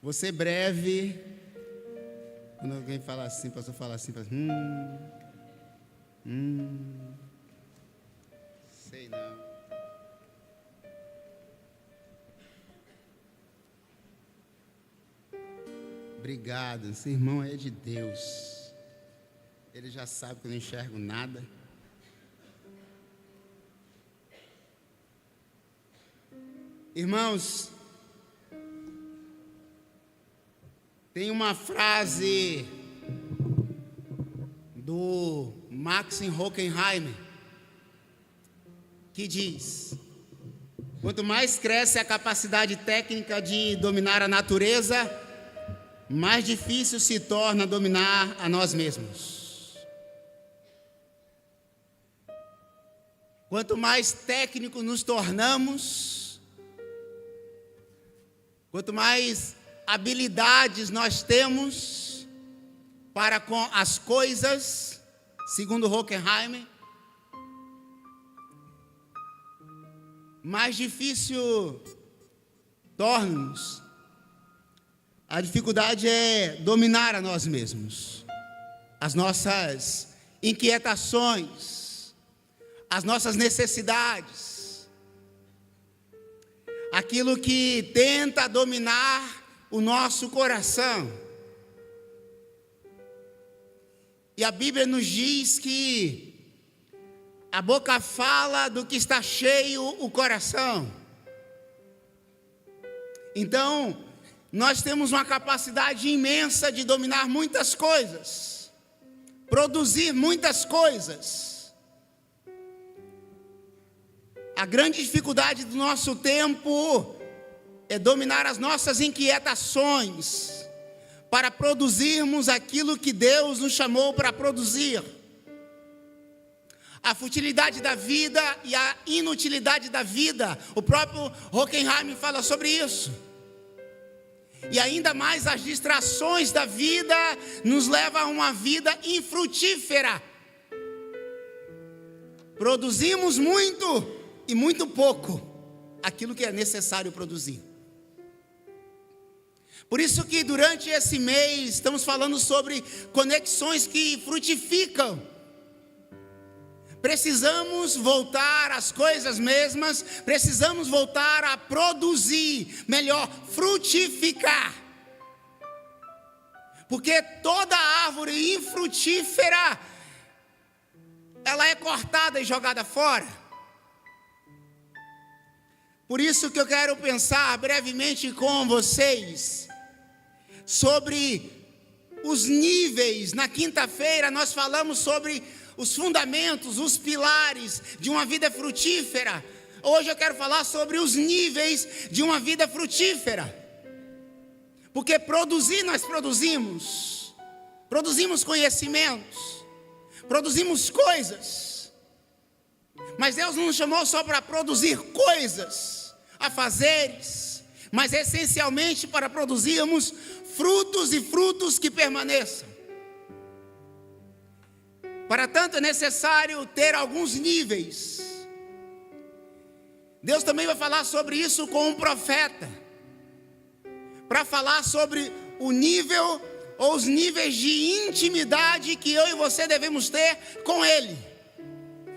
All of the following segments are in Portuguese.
Vou ser breve. Quando alguém fala assim, o pastor fala assim, fala, sei não. Obrigado, esse irmão é de Deus. Ele já sabe que eu não enxergo nada. Irmãos, tem uma frase do Maxim Hockenheim que diz: quanto mais cresce a capacidade técnica de dominar a natureza, mais difícil se torna dominar a nós mesmos. Quanto mais técnicos nos tornamos, quanto mais habilidades nós temos para com as coisas, segundo Hockenheim, mais difícil torna-nos. A dificuldade é dominar a nós mesmos, as nossas inquietações, as nossas necessidades, aquilo que tenta dominar o nosso coração. E a Bíblia nos diz que a boca fala do que está cheio o coração. Então, nós temos uma capacidade imensa de dominar muitas coisas, produzir muitas coisas. A grande dificuldade do nosso tempo é dominar as nossas inquietações para produzirmos aquilo que Deus nos chamou para produzir. A futilidade da vida e a inutilidade da vida, o próprio Hockenheim fala sobre isso. E ainda mais as distrações da vida nos levam a uma vida infrutífera. Produzimos muito e muito pouco aquilo que é necessário produzir. Por isso que durante esse mês estamos falando sobre conexões que frutificam. Precisamos voltar às coisas mesmas, precisamos voltar a produzir, melhor, frutificar. Porque toda árvore infrutífera, ela é cortada e jogada fora. Por isso que eu quero pensar brevemente com vocês sobre os níveis. Na quinta-feira nós falamos sobre os fundamentos, os pilares de uma vida frutífera. Hoje eu quero falar sobre os níveis de uma vida frutífera. Porque produzir nós produzimos conhecimentos, produzimos coisas. Mas Deus não nos chamou só para produzir coisas, afazeres, mas essencialmente para produzirmos frutos e frutos que permaneçam. Para tanto é necessário ter alguns níveis. Deus também vai falar sobre isso com um profeta, para falar sobre o nível ou os níveis de intimidade que eu e você devemos ter com Ele.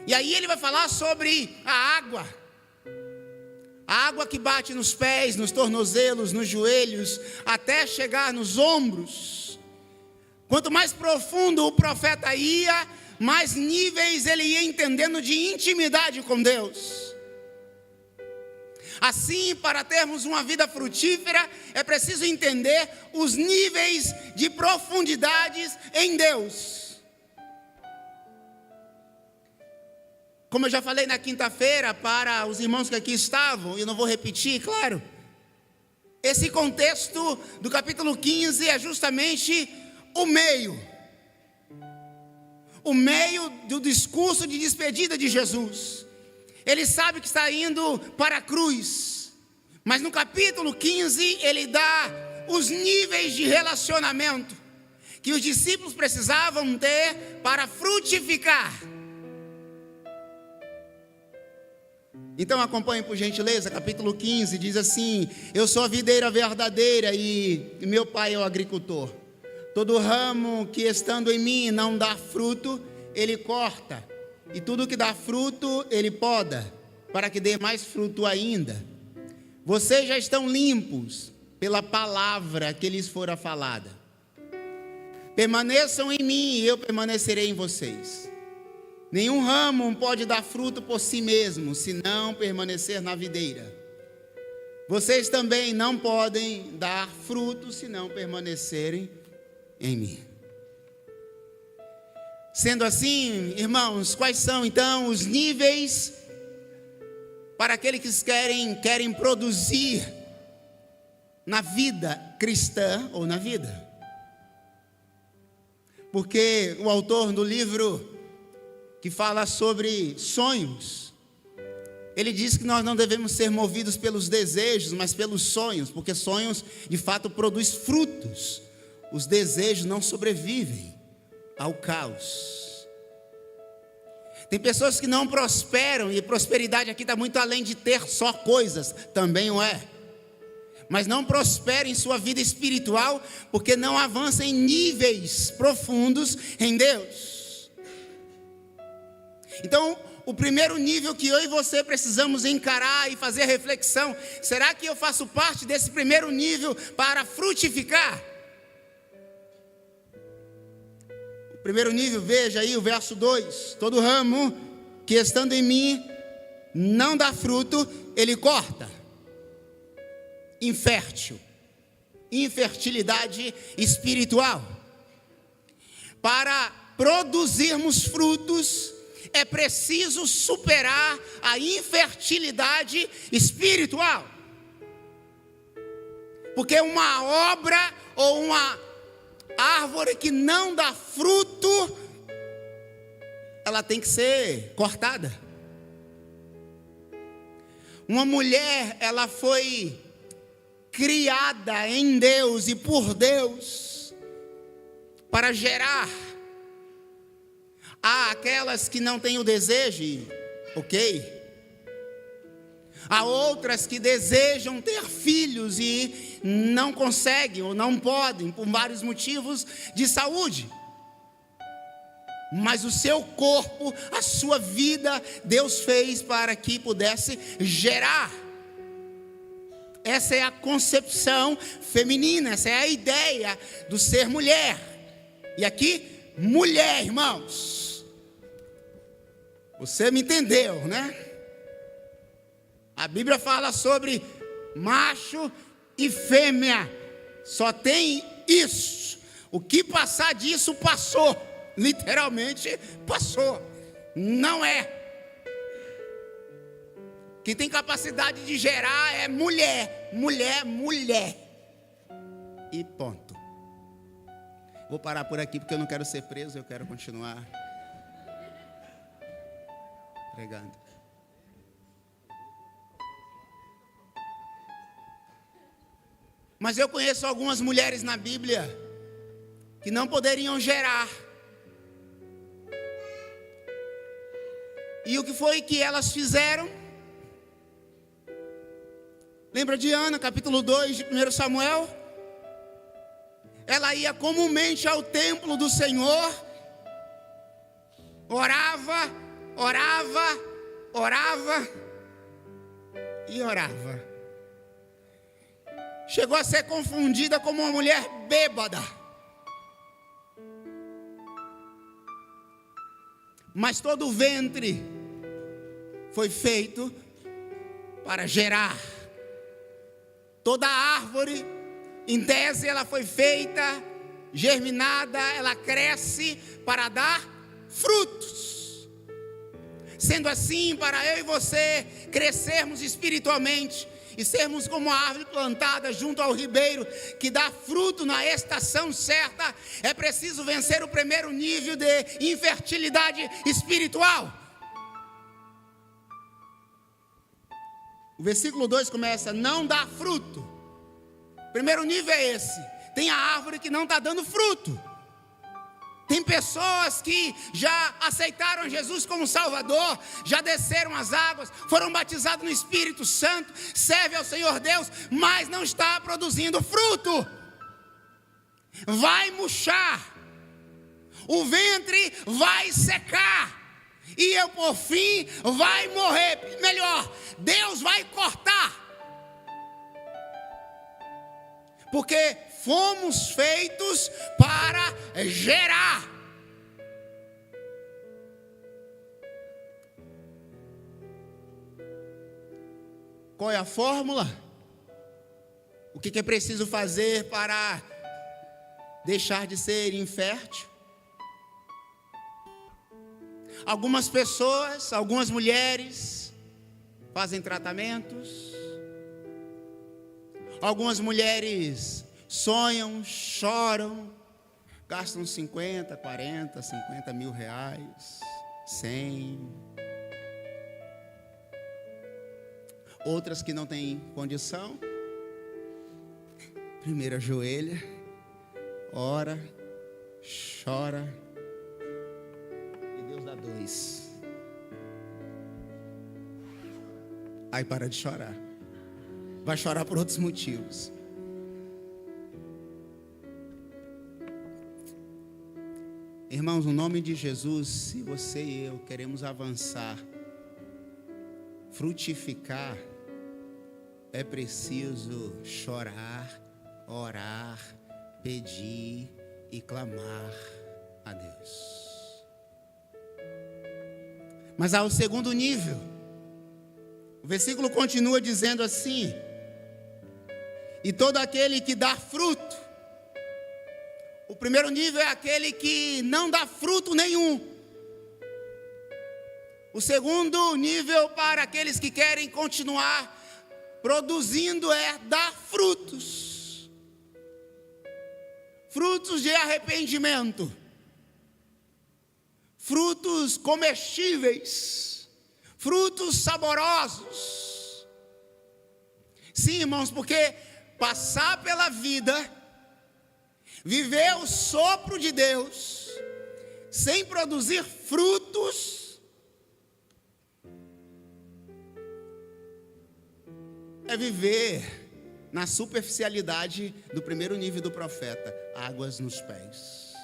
E aí ele vai falar sobre a água que bate nos pés, nos tornozelos, nos joelhos, até chegar nos ombros. Quanto mais profundo o profeta ia, mais níveis ele ia entendendo de intimidade com Deus. Assim, para termos uma vida frutífera, é preciso entender os níveis de profundidades em Deus. Como eu já falei na quinta-feira para os irmãos que aqui estavam, e eu não vou repetir, claro. Esse contexto do capítulo 15 é justamente o meio do discurso de despedida de Jesus. Ele sabe que está indo para a cruz, mas no capítulo 15 ele dá os níveis de relacionamento que os discípulos precisavam ter para frutificar. Então acompanhe por gentileza, capítulo 15, diz assim: eu sou a videira verdadeira e meu pai é o agricultor. Todo ramo que estando em mim não dá fruto, ele corta, e tudo que dá fruto, ele poda, para que dê mais fruto ainda. Vocês já estão limpos pela palavra que lhes fora falada. Permaneçam em mim e eu permanecerei em vocês. Nenhum ramo pode dar fruto por si mesmo, se não permanecer na videira. Vocês também não podem dar fruto, se não permanecerem em mim. Sendo assim, irmãos, quais são então os níveis para aqueles que querem produzir na vida cristã ou na vida? Porque o autor do livro que fala sobre sonhos, ele diz que nós não devemos ser movidos pelos desejos, mas pelos sonhos, porque sonhos de fato produzem frutos. Os desejos não sobrevivem ao caos. Tem pessoas que não prosperam, e prosperidade aqui está muito além de ter só coisas, também o é. Mas não prosperam em sua vida espiritual, porque não avançam em níveis profundos em Deus. Então, o primeiro nível que eu e você precisamos encarar e fazer reflexão: será que eu faço parte desse primeiro nível para frutificar? O primeiro nível, veja aí o verso 2: todo ramo que estando em mim não dá fruto, ele corta. Infértil, infertilidade espiritual. Para produzirmos frutos, é preciso superar a infertilidade espiritual. Porque uma obra ou uma árvore que não dá fruto, ela tem que ser cortada. Uma mulher, ela foi criada em Deus e por Deus para gerar. Há aquelas que não têm o desejo, ok? Há outras que desejam ter filhos e não conseguem ou não podem, por vários motivos de saúde. Mas o seu corpo, a sua vida, Deus fez para que pudesse gerar. Essa é a concepção feminina, essa é a ideia do ser mulher. E aqui, mulher, irmãos. Você me entendeu, né? A Bíblia fala sobre macho e fêmea. Só tem isso. O que passar disso, passou. Literalmente, passou. Não é. Quem tem capacidade de gerar é mulher. Mulher, mulher. E ponto. Vou parar por aqui porque eu não quero ser preso, eu quero continuar pregando. Mas eu conheço algumas mulheres na Bíblia que não poderiam gerar. E o que foi que elas fizeram? Lembra de Ana, capítulo 2 de 1 Samuel? Ela ia comumente ao templo do Senhor, orava e orava. Chegou a ser confundida como uma mulher bêbada. Mas todo o ventre foi feito para gerar. Toda árvore, em tese, ela foi feita, germinada, ela cresce para dar frutos. Sendo assim, para eu e você crescermos espiritualmente e sermos como a árvore plantada junto ao ribeiro, que dá fruto na estação certa, é preciso vencer o primeiro nível de infertilidade espiritual. O versículo 2 começa: não dá fruto. O primeiro nível é esse. Tem a árvore que não está dando fruto. Tem pessoas que já aceitaram Jesus como Salvador, já desceram as águas, foram batizados no Espírito Santo, servem ao Senhor Deus, mas não está produzindo fruto. Vai murchar, o ventre vai secar, e eu por fim vai morrer. Melhor, Deus vai cortar. Porque fomos feitos para gerar. Qual é a fórmula? O que é preciso fazer para deixar de ser infértil? Algumas pessoas, algumas mulheres fazem tratamentos. Algumas mulheres sonham, choram, gastam 50, 40, 50 mil reais, 100. Outras que não têm condição, primeiro ajoelha, ora, chora, e Deus dá 2. Aí para de chorar. Vai chorar por outros motivos. Irmãos, no nome de Jesus, se você e eu queremos avançar, frutificar, é preciso chorar, orar, pedir e clamar a Deus. Mas há o segundo nível. O versículo continua dizendo assim: e todo aquele que dá fruto. O primeiro nível é aquele que não dá fruto nenhum. O segundo nível, para aqueles que querem continuar produzindo, é dar frutos. Frutos de arrependimento. Frutos comestíveis. Frutos saborosos. Sim, irmãos, porque passar pela vida, viver o sopro de Deus, sem produzir frutos, é viver na superficialidade do primeiro nível do profeta, águas nos pés.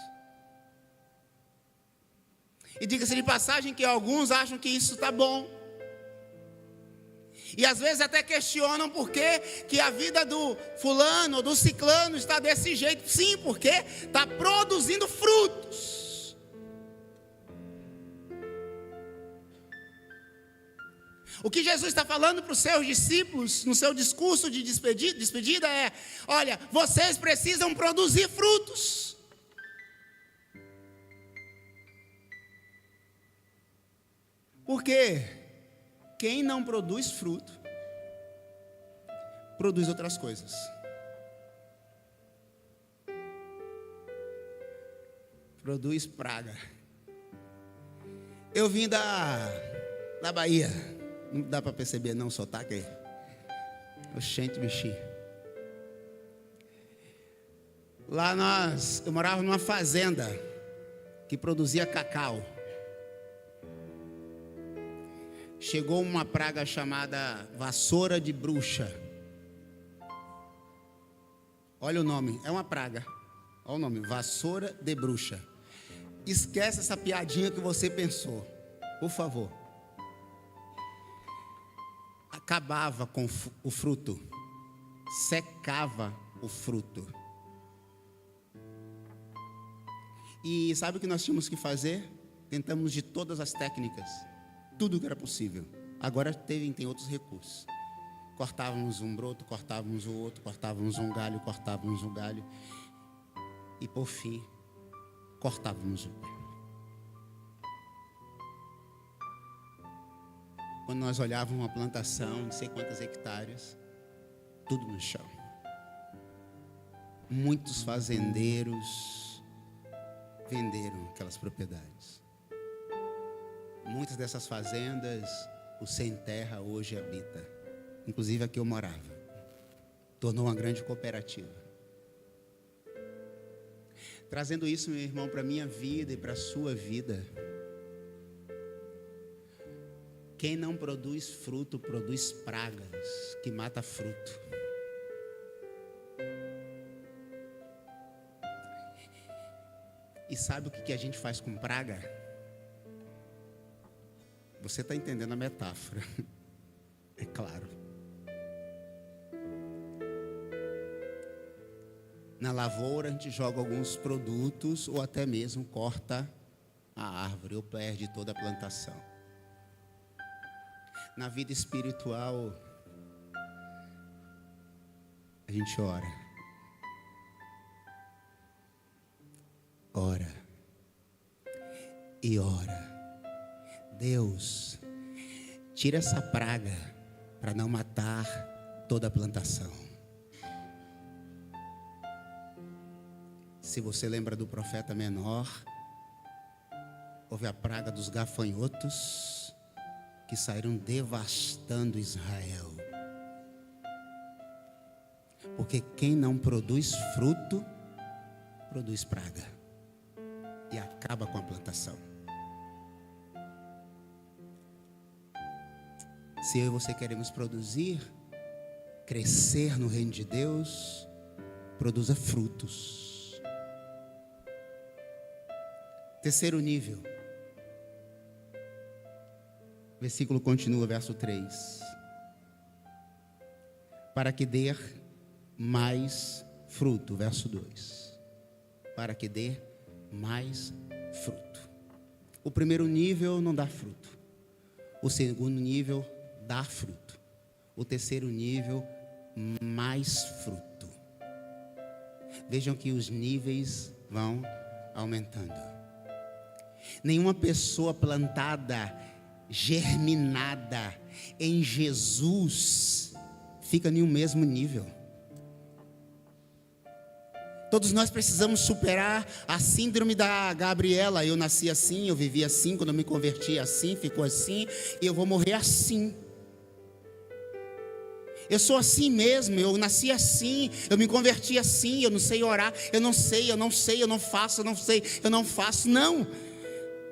E diga-se de passagem que alguns acham que isso está bom. E às vezes até questionam por que a vida do fulano ou do ciclano está desse jeito. Sim, porque está produzindo frutos. O que Jesus está falando para os seus discípulos, no seu discurso de despedida é: olha, vocês precisam produzir frutos. Porque quem não produz fruto, produz outras coisas. Produz praga. Eu vim da Bahia. Não dá para perceber não o sotaque aí. Oxente, bichinho. Lá eu morava numa fazenda que produzia cacau. Chegou uma praga chamada vassoura de bruxa. Olha o nome, é uma praga. Olha o nome, vassoura de bruxa. Esquece essa piadinha que você pensou, por favor. Acabava com o fruto, secava o fruto. E sabe o que nós tínhamos que fazer? Tentamos de todas as técnicas, tudo que era possível. Agora tem outros recursos. Cortávamos um broto, cortávamos o outro, cortávamos um galho, e por fim, cortávamos o pé. Quando nós olhávamos uma plantação, não sei quantas hectares, tudo no chão. Muitos fazendeiros venderam aquelas propriedades. Muitas dessas fazendas, o sem terra hoje habita. Inclusive aqui eu morava. Tornou uma grande cooperativa. Trazendo isso, meu irmão, para a minha vida e para a sua vida. Quem não produz fruto, produz pragas, que mata fruto. E sabe o que a gente faz com praga? Você está entendendo a metáfora. É claro. Na lavoura a gente joga alguns produtos ou até mesmo corta a árvore ou perde toda a plantação. Na vida espiritual a gente ora. Ora e ora. Deus, tira essa praga para não matar toda a plantação. Se você lembra do profeta menor, houve a praga dos gafanhotos que saíram devastando Israel. Porque quem não produz fruto, produz praga e acaba com a plantação. Se eu e você queremos produzir, crescer no reino de Deus, produza frutos. Terceiro nível. O versículo continua, verso 3. Para que dê mais fruto, verso 2. Para que dê mais fruto. O primeiro nível não dá fruto. O segundo nível dá fruto. O terceiro nível, mais fruto. Vejam que os níveis vão aumentando. Nenhuma pessoa plantada, germinada em Jesus fica em um mesmo nível. Todos nós precisamos superar a síndrome da Gabriela. Eu nasci assim, eu vivi assim, quando eu me converti assim, ficou assim, e eu vou morrer assim. Eu sou assim mesmo, eu nasci assim, eu me converti assim, eu não sei orar, eu não sei, eu não faço, eu não sei, eu não faço.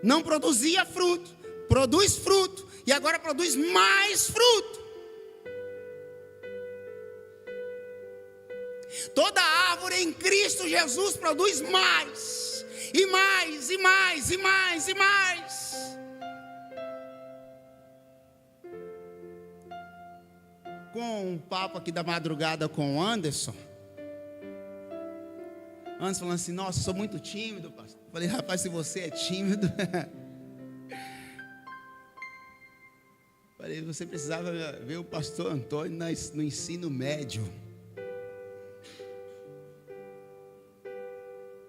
Não produzia fruto, produz fruto, e agora produz mais fruto. Toda árvore em Cristo Jesus produz mais, e mais, e mais, e mais, e mais. Com um papo aqui da madrugada com o Anderson falando assim: nossa, sou muito tímido, pastor. Falei: rapaz, se você é tímido falei, você precisava ver o pastor Antônio no ensino médio.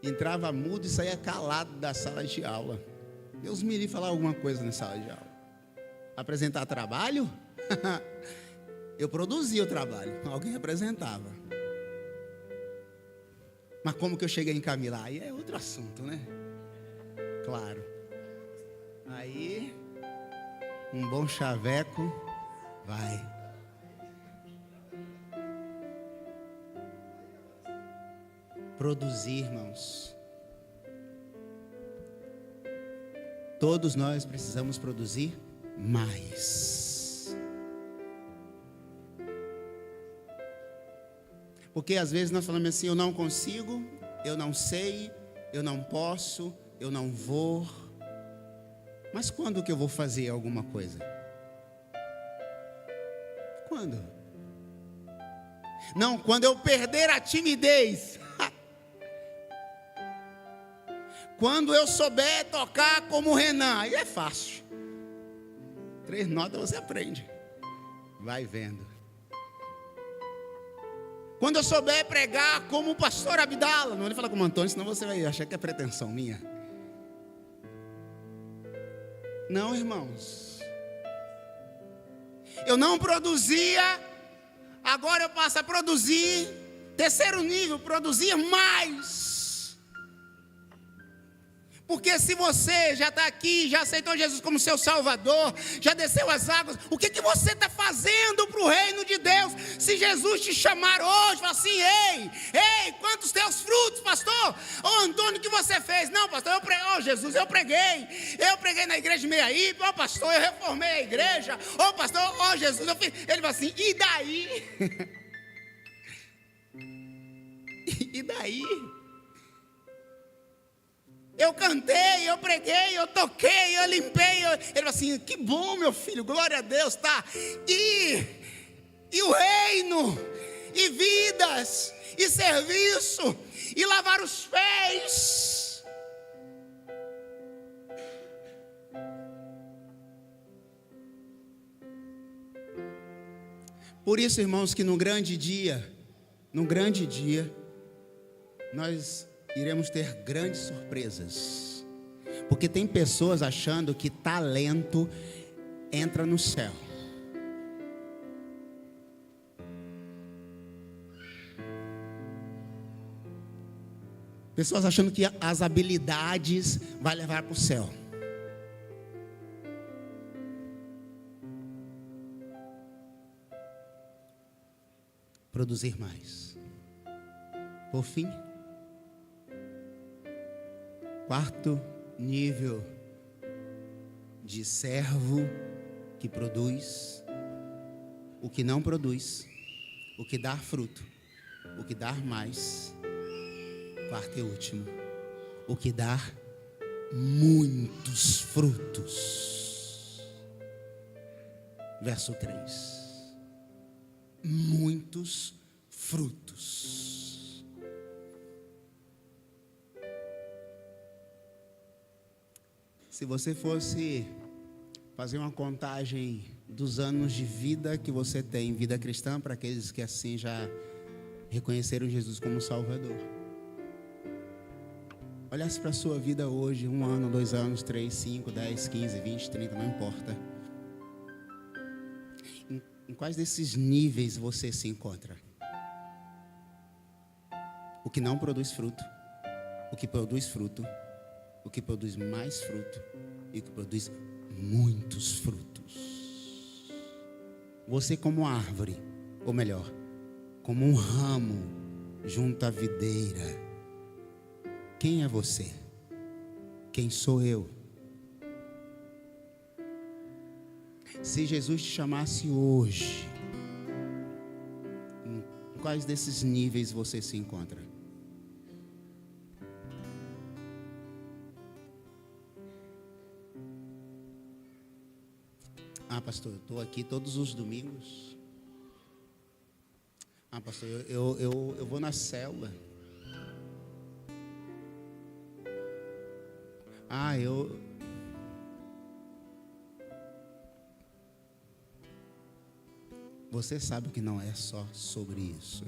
Entrava mudo e saía calado da sala de aula. Deus me livre falar alguma coisa na sala de aula. Apresentar trabalho? Eu produzia o trabalho, alguém apresentava. Mas como que eu cheguei em Camila? Aí é outro assunto, né? Claro. Aí, um bom chaveco, vai. Produzir, irmãos. Todos nós precisamos produzir mais. Porque às vezes nós falamos assim: eu não consigo, eu não sei, eu não posso, eu não vou. Mas quando que eu vou fazer alguma coisa? Quando? Não, quando eu perder a timidez. Quando eu souber tocar como o Renan, aí é fácil. 3 notas você aprende. Vai vendo. Quando eu souber pregar como o pastor Abdala, não vou falar como Antônio, senão você vai achar que é pretensão minha. Não, irmãos. Eu não produzia, agora eu passo a produzir. Terceiro nível, produzir mais. Porque se você já está aqui, já aceitou Jesus como seu Salvador, já desceu as águas, o que você está fazendo para o reino de Deus? Se Jesus te chamar hoje, fala assim: ei, quantos teus frutos, pastor? Antônio, o que você fez? Não, pastor, eu preguei. Jesus, eu preguei na igreja de Meiaí. Pastor, eu reformei a igreja. Pastor, Jesus, eu fiz. Ele fala assim: e daí? E daí? Eu cantei, eu preguei, eu toquei, eu limpei. Ele falou assim: que bom, meu filho, glória a Deus, tá? E o reino, e vidas, e serviço, e lavar os pés. Por isso, irmãos, que num grande dia, nós iremos ter grandes surpresas, porque tem pessoas achando que talento entra no céu. Pessoas achando que as habilidades vai levar para o céu. Produzir mais. Por fim, quarto nível de servo que produz, o que não produz, o que dá fruto, o que dá mais. Quarto e último, o que dá muitos frutos. Verso 3. Muitos frutos. Se você fosse fazer uma contagem dos anos de vida que você tem, vida cristã, para aqueles que assim já reconheceram Jesus como Salvador, olhasse para a sua vida hoje, 1 ano, 2 anos, 3, 5, 10, 15, 20, 30, não importa. Em quais desses níveis você se encontra? O que não produz fruto, o que produz fruto, o que produz mais fruto e o que produz muitos frutos. Você como árvore, ou melhor, como um ramo junto à videira. Quem é você? Quem sou eu? Se Jesus te chamasse hoje, em quais desses níveis você se encontra? Pastor, eu estou aqui todos os domingos. Pastor, eu vou na célula. Você sabe que não é só sobre isso.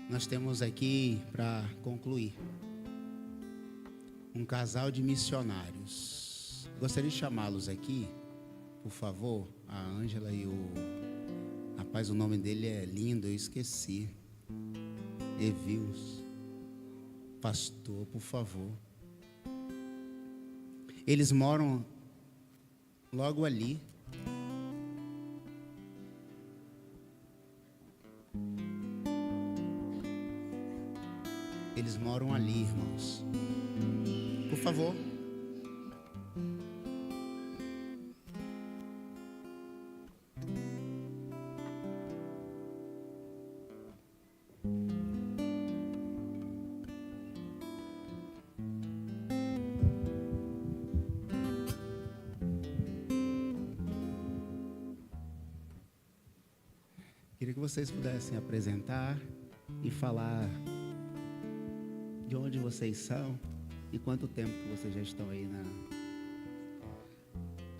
Nós temos aqui, para concluir, um casal de missionários. Gostaria de chamá-los aqui, por favor. A Ângela e o rapaz, o nome dele é lindo, eu esqueci. Evils. Pastor, por favor. Eles moram logo ali. Eles moram ali, irmãos. Por favor. Queria que vocês pudessem apresentar e falar de onde vocês são e quanto tempo que vocês já estão aí na...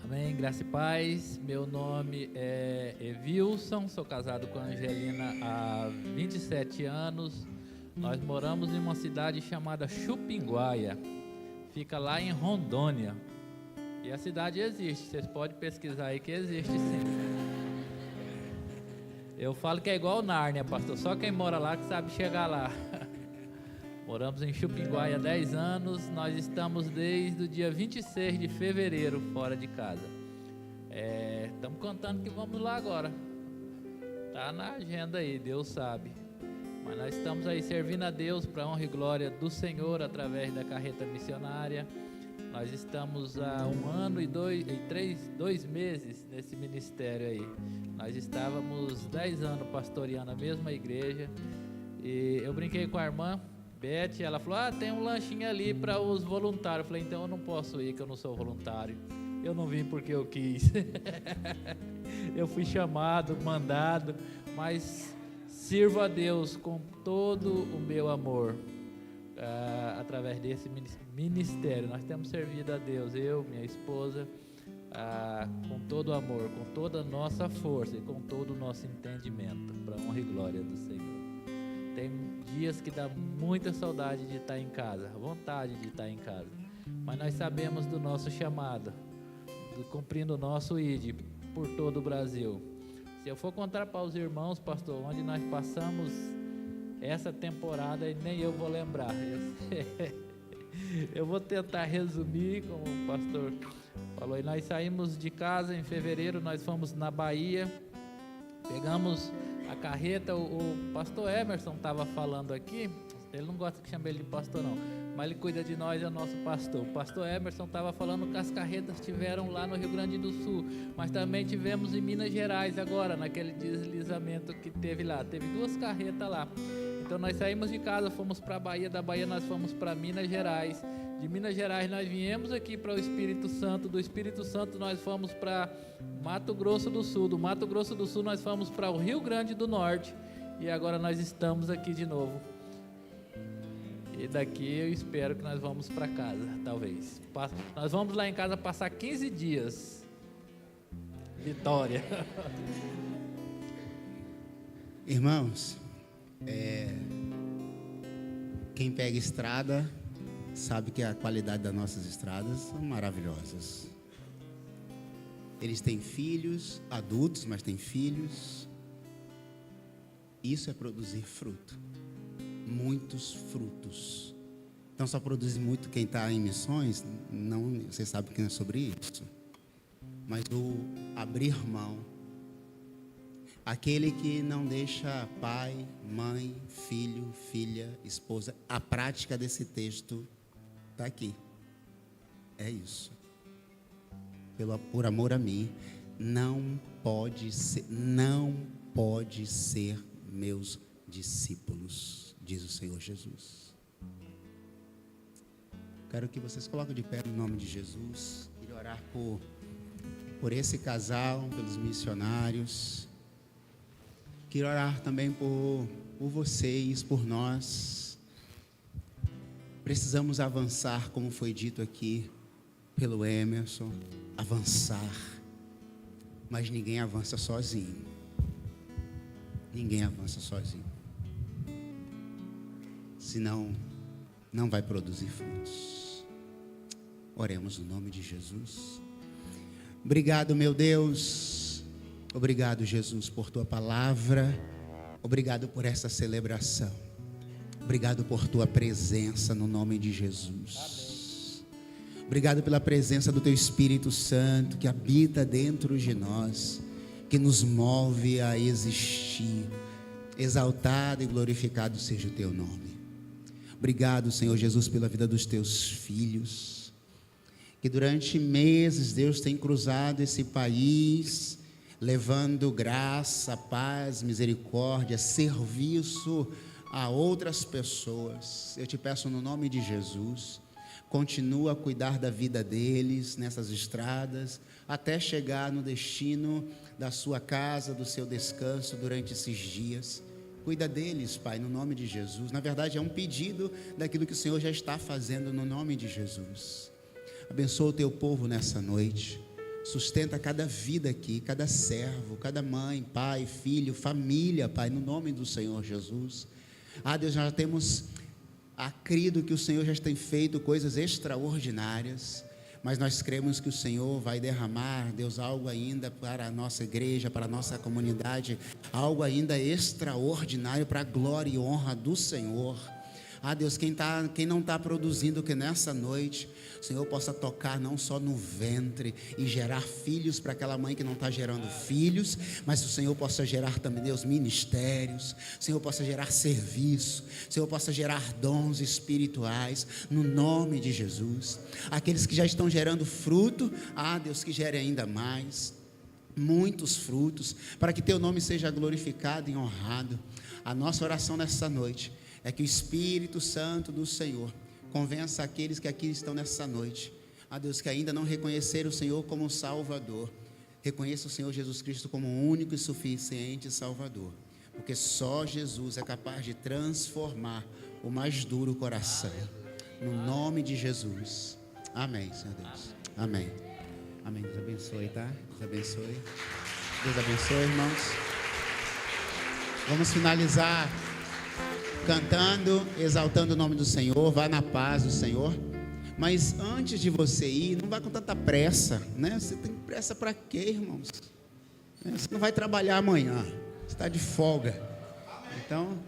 Amém, graça e paz. Meu nome é Evilson, sou casado com a Angelina há 27 anos. Nós moramos em uma cidade chamada Chupinguaia, fica lá em Rondônia. E a cidade existe, vocês podem pesquisar aí que existe sim. Eu falo que é igual Nárnia, pastor, só quem mora lá que sabe chegar lá. Moramos em Chupinguaia há 10 anos, nós estamos desde o dia 26 de fevereiro fora de casa. Estamos contando que vamos lá agora. Está na agenda aí, Deus sabe. Mas nós estamos aí servindo a Deus para a honra e glória do Senhor através da carreta missionária. Nós estamos há 1 ano e 2 meses nesse ministério aí. Nós estávamos 10 anos pastoreando a mesma igreja. E eu brinquei com a irmã Beth, ela falou, tem um lanchinho ali para os voluntários. Eu falei, então eu não posso ir, que eu não sou voluntário. Eu não vim porque eu quis. Eu fui chamado, mandado, mas sirvo a Deus com todo o meu amor. Através desse ministério, nós temos servido a Deus, eu, minha esposa, com todo o amor, com toda a nossa força e com todo o nosso entendimento, para a honra e glória do Senhor. Tem dias que dá muita saudade de estar em casa, vontade de estar em casa, mas nós sabemos do nosso chamado, cumprindo o nosso ID por todo o Brasil. Se eu for contar para os irmãos, pastor, onde nós passamos essa temporada, nem eu vou lembrar. Eu vou tentar resumir, como o pastor falou. E nós saímos de casa em fevereiro, nós fomos na Bahia, pegamos a carreta. O pastor Emerson estava falando aqui, ele não gosta que chame ele de pastor não, mas ele cuida de nós, é o nosso pastor. O pastor Emerson estava falando que as carretas tiveram lá no Rio Grande do Sul, mas também tivemos em Minas Gerais agora, naquele deslizamento que teve lá. Teve 2 carretas lá. Então nós saímos de casa, fomos para a Bahia, da Bahia nós fomos para Minas Gerais. De Minas Gerais nós viemos aqui para o Espírito Santo, do Espírito Santo nós fomos para Mato Grosso do Sul, do Mato Grosso do Sul nós fomos para o Rio Grande do Norte e agora nós estamos aqui de novo. E daqui eu espero que nós vamos para casa, talvez. Nós vamos lá em casa passar 15 dias. Vitória. Irmãos, quem pega estrada sabe que a qualidade das nossas estradas são maravilhosas. Eles têm filhos, adultos, mas têm filhos. Isso é produzir fruto. Muitos frutos. Então só produz muito quem está em missões. Não, você sabe que não é sobre isso. Mas o abrir mão, aquele que não deixa pai, mãe, filho, filha, esposa, a prática desse texto está aqui. É isso. Por amor a mim, não pode ser meus discípulos, diz o Senhor Jesus. Quero que vocês coloquem de pé no nome de Jesus. Queria orar por esse casal, pelos missionários. Queria orar também por vocês, por nós. Precisamos avançar, como foi dito aqui pelo Emerson, avançar. Mas ninguém avança sozinho. Ninguém avança sozinho. Senão, não vai produzir frutos. Oremos no nome de Jesus. Obrigado, meu Deus. Obrigado, Jesus, por tua palavra. Obrigado por essa celebração. Obrigado por tua presença no nome de Jesus. Obrigado pela presença do teu Espírito Santo que habita dentro de nós, que nos move a existir. Exaltado e glorificado seja o teu nome. Obrigado, Senhor Jesus, pela vida dos teus filhos, que durante meses, Deus, tem cruzado esse país, levando graça, paz, misericórdia, serviço a outras pessoas. Eu te peço no nome de Jesus, continua a cuidar da vida deles nessas estradas, até chegar no destino da sua casa, do seu descanso durante esses dias. Cuida deles, Pai, no nome de Jesus. Na verdade, é um pedido daquilo que o Senhor já está fazendo no nome de Jesus. Abençoa o teu povo nessa noite. Sustenta cada vida aqui, cada servo, cada mãe, pai, filho, família, Pai, no nome do Senhor Jesus. Deus, nós já temos crido que o Senhor já tem feito coisas extraordinárias, mas nós cremos que o Senhor vai derramar, Deus, algo ainda para a nossa igreja, para a nossa comunidade, algo ainda extraordinário para a glória e honra do Senhor. Ah, Deus, quem não está produzindo, que nessa noite o Senhor possa tocar não só no ventre e gerar filhos para aquela mãe que não está gerando filhos, mas o Senhor possa gerar também, Deus, ministérios, o Senhor possa gerar serviço, o Senhor possa gerar dons espirituais, no nome de Jesus. Aqueles que já estão gerando fruto, ah, Deus, que gere ainda mais, muitos frutos, para que teu nome seja glorificado e honrado. A nossa oração nessa noite é que o Espírito Santo do Senhor convença aqueles que aqui estão nessa noite, a Deus, que ainda não reconheceram o Senhor como Salvador, reconheça o Senhor Jesus Cristo como o único e suficiente Salvador, porque só Jesus é capaz de transformar o mais duro coração, no nome de Jesus, amém, Senhor Deus, amém, amém. Deus abençoe, tá? Deus abençoe, Deus abençoe, irmãos. Vamos finalizar cantando, exaltando o nome do Senhor. Vá na paz do Senhor. Mas antes de você ir, não vá com tanta pressa, né? Você tem pressa para quê, irmãos? Você não vai trabalhar amanhã, você está de folga. Então,